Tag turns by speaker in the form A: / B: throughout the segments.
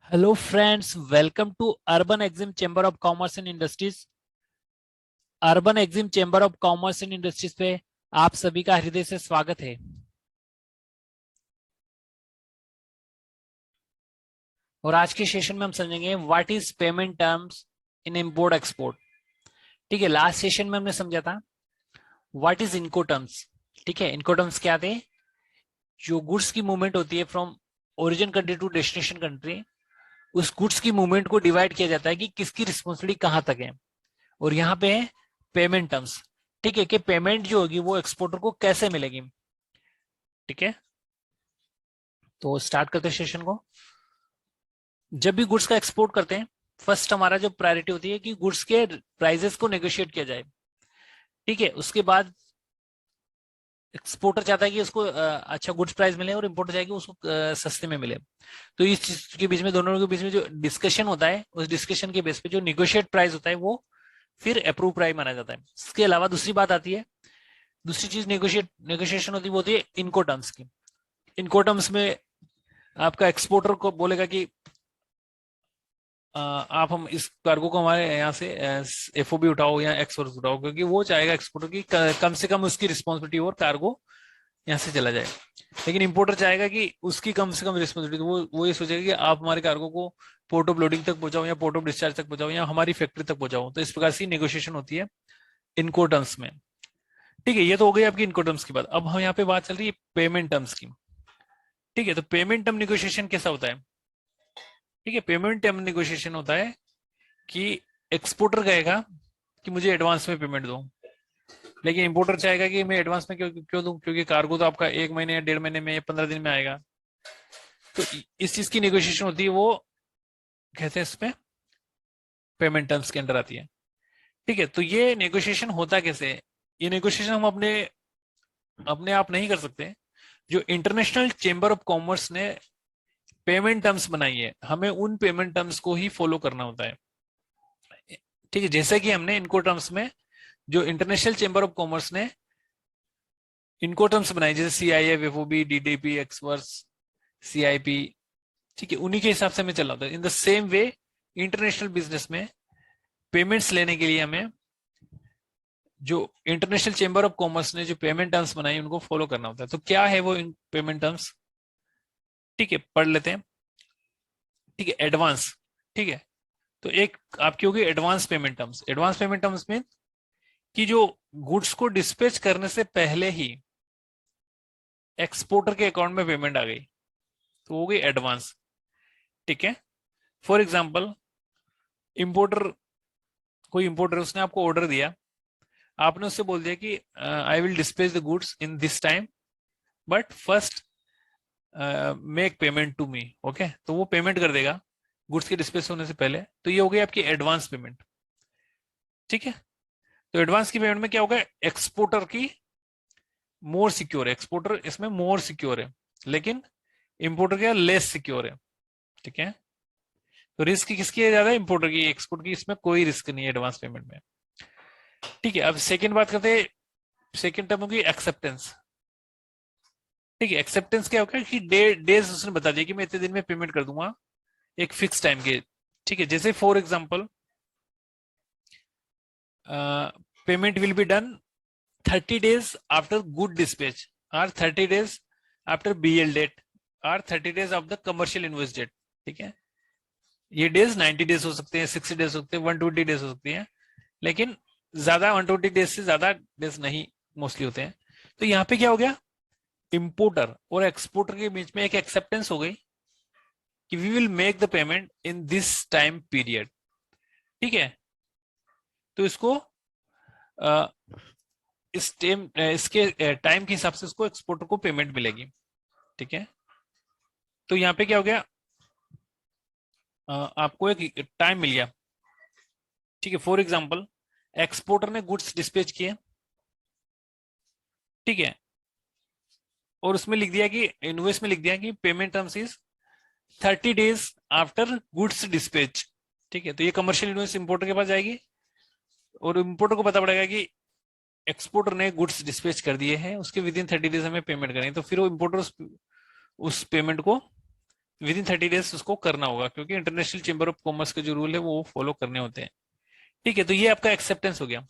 A: Hello friends, welcome to Urban Exim Chamber of Commerce and Industries. Urban Exim Chamber of Commerce and Industries पे आप सभी का हृदय से स्वागत है। और आज के सेशन में हम समझेंगे what is payment terms in import export. ठीक है, लास्ट सेशन में हमने समझा था व्हाट इज इनको टर्म्स। ठीक है, इनको टर्म्स क्या थे? जो गुड्स की मूवमेंट होती है from origin country to destination country, उस गुड्स की मूवमेंट को डिवाइड किया जाता है कि किसकी रिस्पॉन्सिबिलिटी कहां तक है। और यहाँ पे है पेमेंट टर्म्स। ठीक है, कि पेमेंट जो होगी वो एक्सपोर्टर को कैसे मिलेगी। ठीक है, तो स्टार्ट करते हैं सेशन को। जब भी गुड्स का एक्सपोर्ट करते हैं, फर्स्ट हमारा जो प्रायोरिटी होती है कि गुड्स के प्राइजेस को नेगोशिएट किया जाए। ठीक है, उसके बाद एक्सपोर्टर चाहता है कि उसको अच्छा गुड्स प्राइस मिले और इंपोर्टर चाहे कि उसको सस्ते में मिले। तो इस चीज के बीच में, दोनों के बीच में जो डिस्कशन होता है, उस डिस्कशन के बेस पे जो निगोशिएट प्राइस होता है वो फिर अप्रूव प्राइस माना जाता है। इसके अलावा दूसरी बात आती है, दूसरी चीज नेगोशिएशन होती है, वो होती है इनको टर्म्स की। इनको टर्म्स में आपका एक्सपोर्टर को बोलेगा कि आप हम इस कार्गो को हमारे यहाँ से एफओबी उठाओ या एक्सपोर्ट उठाओ, क्योंकि वो चाहेगा एक्सपोर्टर की कम से कम उसकी रिस्पॉन्सिबिलिटी और कार्गो यहाँ से चला जाए। लेकिन इंपोर्टर चाहेगा कि उसकी कम से कम रिस्पॉन्सिबिलिटी, वो ये सोचेगा कि आप हमारे कार्गो को पोर्ट ऑफ लोडिंग तक पहुंचाओ या पोर्ट ऑफ डिस्चार्ज तक पहुंचाओ या हमारी फैक्ट्री तक पहुंचाओ। तो इस प्रकार से नेगोशिएशन होती है इनको टर्म्स में। ठीक है, ये तो हो गई आपकी इनको टर्म्स की बात। अब हम यहाँ पे बात चल रही है पेमेंट टर्म्स की। ठीक है, तो पेमेंट टर्म निगोशिएशन कैसा होता है? ठीक है, पेमेंट टर्म निगोशिएशन होता है कि एक्सपोर्टर कहेगा कि मुझे एडवांस में पेमेंट दो, लेकिन इंपोर्टर चाहेगा कि मैं एडवांस में क्यों क्यों दूं, क्योंकि कार्गो तो आपका 1 महीने या 1.5 महीने में या 15 दिन में आएगा। तो इस चीज की नेगोशिएशन होती है, वो कहते हैं इसमें पेमेंट टर्म्स के अंडर आती है। ठीक है, तो ये नेगोशिएशन होता कैसे है? ये नेगोशिएशन हम अपने अपने आप नहीं कर सकते। जो इंटरनेशनल चेंबर ऑफ कॉमर्स ने पेमेंट टर्म्स बनाई है, हमें उन पेमेंट टर्म्स को ही फॉलो करना होता है। ठीक है, जैसे कि हमने इनको टर्म्स में, जो इंटरनेशनल चेंबर ऑफ कॉमर्स ने इनको टर्म्स बनाए, जैसे CIF, FOB, DDP, एक्सवर्स, CIP। ठीक है, उन्हीं के हिसाब से हमें चलना होता है। In the same way international business में पेमेंट्स लेने के लिए हमें जो इंटरनेशनल चेंबर ऑफ कॉमर्स ने जो पेमेंट टर्म्स बनाई उनको फॉलो करना होता है। तो क्या है वो पेमेंट टर्म्स? ठीक है, पढ़ लेते हैं। ठीक है, एडवांस। ठीक है, तो एक आपकी होगी advance payment terms. Advance payment terms में कि जो गुड्स को डिस्पैच करने से पहले ही एक्सपोर्टर के अकाउंट में पेमेंट आ गई, तो वो गई एडवांस। ठीक है, फॉर एग्जांपल इंपोर्टर, कोई इंपोर्टर उसने आपको ऑर्डर दिया, आपने उससे बोल दिया कि I will dispatch the goods in this time, but first make payment to me. Okay, तो वो पेमेंट कर देगा गुड्स के डिस्पैच होने से पहले। तो ये हो गई आपकी एडवांस पेमेंट। ठीक है, तो एडवांस की पेमेंट में क्या होगा? एक्सपोर्टर की मोर सिक्योर है, एक्सपोर्टर इसमें मोर सिक्योर है, लेकिन इंपोर्टर क्या लेस सिक्योर है। ठीक है, तो रिस्क किसकी है ज्यादा? इंपोर्टर की। एक्सपोर्ट की इसमें कोई रिस्क नहीं है एडवांस पेमेंट में। ठीक है, अब सेकंड बात करते हैं। सेकंड टर्म होगी एक्सेप्टेंस। ठीक है, एक्सेप्टेंस क्या होगा कि डेज उसने बता दिया कि मैं इतने दिन में पेमेंट कर दूंगा, एक फिक्स टाइम के। ठीक है, जैसे for example payment will be done 30 days after good dispatch, और 30 days आफ्टर BL डेट, और 30 days of the commercial invoice date. ठीक है, ये डेज 90 days हो सकते हैं, 60 days हो सकते हैं, 120 days हो सकती हैं, लेकिन ज्यादा 120 days से ज्यादा डेज नहीं मोस्टली होते हैं। तो यहाँ पे क्या हो गया? इंपोर्टर और एक्सपोर्टर के बीच में एक एक्सेप्टेंस हो गई कि we will make the payment in this time period. ठीक है, तो इसको इस टाइम, इसके टाइम के हिसाब से उसको एक्सपोर्टर को पेमेंट मिलेगी। ठीक है, तो यहाँ पे क्या हो गया? आपको एक टाइम मिल गया। ठीक है, फॉर एग्जांपल एक्सपोर्टर ने गुड्स डिस्पैच किए। ठीक है, और उसमें लिख दिया कि इनवॉइस में लिख दिया कि payment terms is 30 days after goods dispatch. ठीक है, तो ये कमर्शियल इनवॉइस इंपोर्टर के पास जाएगी और इंपोर्टर को पता पड़ेगा कि एक्सपोर्टर ने गुड्स डिस्पैच कर दिए हैं, उसके विद इन 30 days हमें पेमेंट करनी है। तो फिर वो इंपोर्टर उस पेमेंट को विद इन 30 डेज उसको करना होगा, क्योंकि इंटरनेशनल चेंबर ऑफ कॉमर्स के जो रूल है वो फॉलो करने होते हैं। ठीक है, तो ये आपका एक्सेप्टेंस हो गया।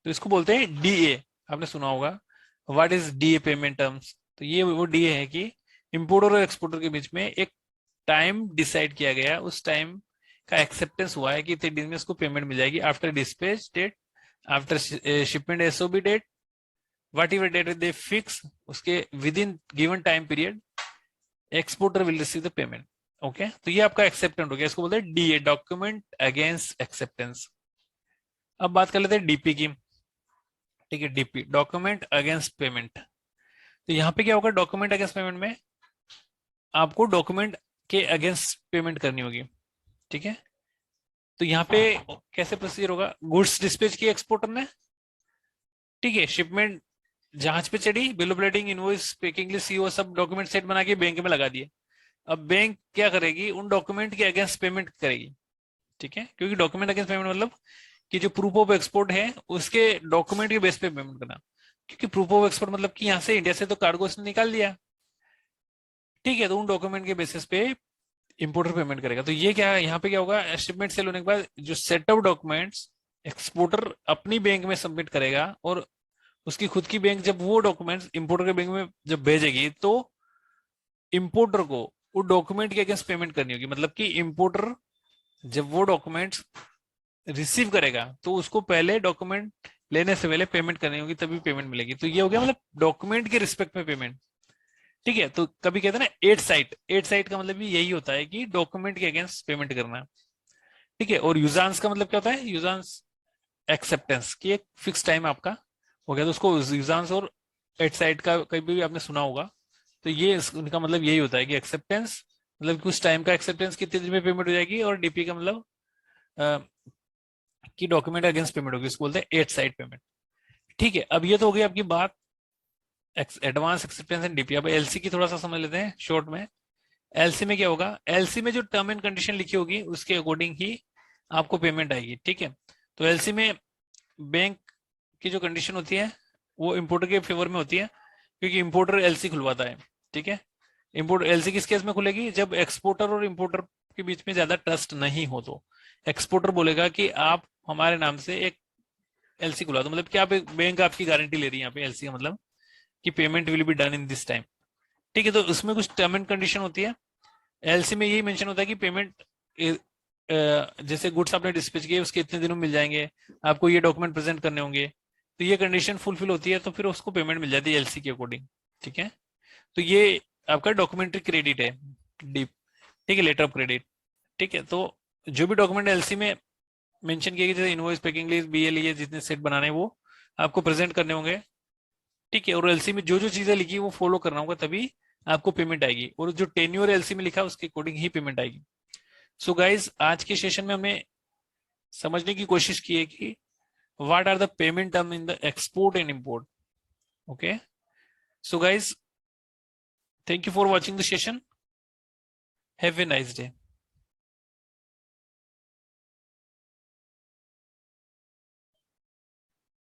A: तो इसको बोलते हैं डीए, आपने सुना होगा। What is DA payment terms? तो ये वो डीए है कि इंपोर्टर और एक्सपोर्टर के बीच में एक टाइम डिसाइड किया गया, उस टाइम का एक्सेप्टेंस हुआ है कि इतने दिन में उसको पेमेंट मिल जाएगी, after dispatch date, after shipment SOB date, whatever date they fix, उसके within given time period exporter will receive the payment. Okay, तो ये आपका एक्सेप्टेंट हो गया, इसको बोलते हैं डीए, डॉक्यूमेंट अगेंस्ट एक्सेप्टेंस। अब बात कर लेते हैं डीपी की। ठीक है, डीपी, डॉक्यूमेंट अगेंस्ट पेमेंट। तो यहाँ पे क्या होगा, डॉक्यूमेंट अगेंस्ट पेमेंट में आपको डॉक्यूमेंट के अगेंस्ट पेमेंट करनी होगी। ठीक है, तो यहाँ पे कैसे प्रोसीजर होगा, गुड्स डिस्पैच की एक्सपोर्टर ने, ठीक है, शिपमेंट जांच पे चढ़ी, bill of lading, invoice, packing list, CO, सब डॉक्यूमेंट सेट बना के बैंक में लगा दिए। अब बैंक क्या करेगी, उन डॉक्यूमेंट के अगेंस्ट पेमेंट करेगी। ठीक है, क्योंकि डॉक्यूमेंट अगेंस्ट पेमेंट मतलब कि जो प्रूफ ऑफ एक्सपोर्ट है उसके डॉक्यूमेंट के बेस पे पेमेंट करना। क्योंकि प्रूफ ऑफ एक्सपोर्ट मतलब कि यहाँ से इंडिया से तो कार्गो उसने निकाल दिया, ठीक है, तो उन डॉक्यूमेंट के बेसिस पे इंपोर्टर पेमेंट करेगा। तो ये क्या है, यहाँ पे क्या होगा, शिपमेंट सेल होने के बाद जो सेट ऑफ डॉक्यूमेंट्स एक्सपोर्टर अपनी बैंक में सबमिट करेगा, और उसकी खुद की बैंक जब वो डॉक्यूमेंट्स इंपोर्टर के बैंक में जब भेजेगी, तो इंपोर्टर को वो डॉक्यूमेंट के अगेंस्ट पेमेंट करनी होगी। मतलब कि इंपोर्टर जब वो डॉक्यूमेंट्स रिसीव करेगा तो उसको पहले डॉक्यूमेंट लेने से पहले पेमेंट करनी होगी, तभी पेमेंट मिलेगी। तो ये हो गया मतलब डॉक्यूमेंट के रिस्पेक्ट में पेमेंट। ठीक है, तो कभी कहते हैं ना एट साइट का मतलब भी यही होता है कि डॉक्यूमेंट के अगेंस्ट पेमेंट करना। ठीक है, और यूजांस का मतलब क्या होता है, यूजांस एक्सेप्टेंस की एक फिक्स टाइम आपका हो गया, तो उसको यूजांस और एट साइट का कभी भी आपने सुना होगा। तो ये उनका मतलब यही होता है कि एक्सेप्टेंस मतलब कुछ टाइम का एक्सेप्टेंस कितने दिन में पेमेंट हो जाएगी, और डीपी का मतलब कि डॉक्यूमेंट अगेंस्ट पेमेंट होगी, इसको बोलते हैं एट साइड पेमेंट। ठीक है, अब ये तो हो गई आपकी बात एडवांस एक्सेप्टेंस एंड डीपी। अब एलसी की थोड़ा सा समझ लेते हैं शॉर्ट में। एलसी में क्या होगा, एलसी में जो टर्म एंड कंडीशन लिखी होगी उसके अकॉर्डिंग ही आपको पेमेंट आएगी। ठीक है, तो एलसी में बैंक की जो कंडीशन होती है वो इंपोर्टर के फेवर में होती है, क्योंकि इंपोर्टर एलसी खुलवाता है। ठीक है, इंपोर्ट एलसी किस केस में खुलेगी, जब एक्सपोर्टर और इंपोर्टर के बीच में ज्यादा ट्रस्ट नहीं हो, तो एक्सपोर्टर बोलेगा कि आप हमारे नाम से एक एलसी खुला दो, मतलब कि आप एक बैंक आपकी गारंटी ले रही है यहाँ पे, एलसी का मतलब कि payment will be done in this time. ठीक है, तो उसमें कुछ टर्म एंड कंडीशन होती है। एलसी में यही मेंशन होता है कि पेमेंट जैसे गुड्स आपने डिस्पैच किए उसके इतने दिनों में मिल जाएंगे, आपको ये डॉक्यूमेंट प्रेजेंट करने होंगे, तो ये कंडीशन फुलफिल होती है तो फिर उसको पेमेंट मिल जाती है एलसी के अकॉर्डिंग। ठीक है, तो ये आपका डॉक्यूमेंट्री क्रेडिट है, डीप। ठीक है, लेटर ऑफ क्रेडिट। ठीक है, तो जो भी डॉक्यूमेंट एलसी में मेंशन किए गए, जैसे इनवॉइस, पैकिंग लिस्ट, बीएल, जितने सेट बनाने वो आपको प्रेजेंट करने होंगे। ठीक है, और एलसी में जो जो चीजें लिखी वो फॉलो करना होगा, तभी आपको पेमेंट आएगी, और जो टेन्योर एलसी में लिखा उसके अकॉर्डिंग ही पेमेंट आएगी। सो गाइज, आज के सेशन में हमने समझने की कोशिश की है कि what are the payment term in the export and import. Okay, so guys, thank you for watching the session. Have a nice day.